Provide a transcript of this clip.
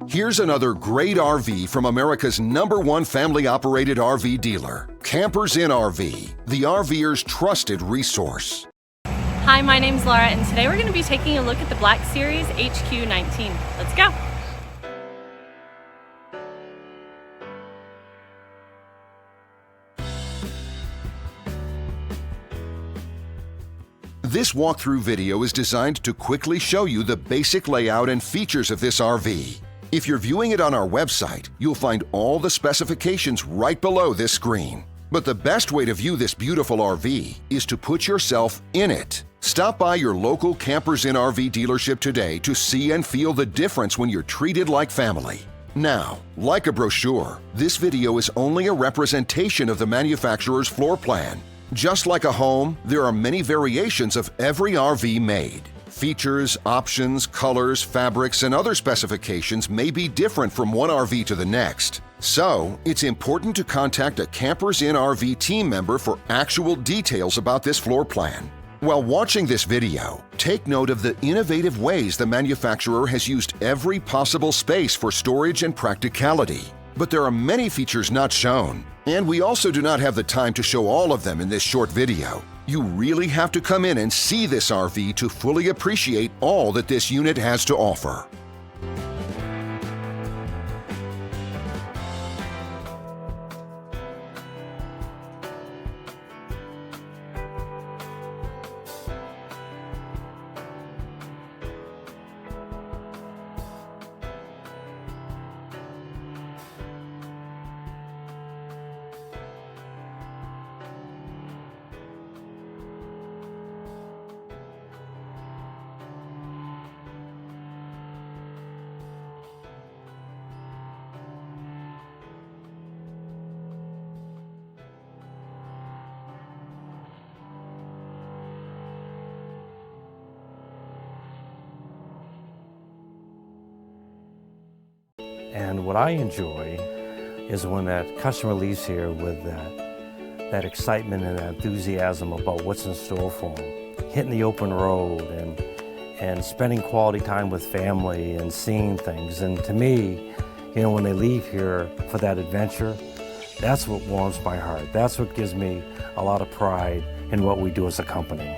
Here's another great RV from America's #1 family-operated RV dealer, Campers in RV, the RVer's trusted resource. Hi, my name's Laura, and today we're going to be taking a look at the black Series-HQ19. Let's go! This walkthrough video is designed to quickly show you the basic layout and features of this RV. If you're viewing it on our website, you'll find all the specifications right below this screen. But the best way to view this beautiful RV is to put yourself in it. Stop by your local Campers in RV dealership today to see and feel the difference when you're treated like family. Now, like a brochure, this video is only a representation of the manufacturer's floor plan. Just like a home, there are many variations of every RV made. Features, options, colors, fabrics, and other specifications may be different from one RV to the next. So, it's important to contact a Campers in RV team member for actual details about this floor plan. While watching this video, take note of the innovative ways the manufacturer has used every possible space for storage and practicality. But there are many features not shown, and we also do not have the time to show all of them in this short video. You really have to come in and see this RV to fully appreciate all that this unit has to offer. And what I enjoy is when that customer leaves here with that excitement and that enthusiasm about what's in store for them. Hitting the open road and spending quality time with family and seeing things. And to me, you know, when they leave here for that adventure, that's what warms my heart. That's what gives me a lot of pride in what we do as a company.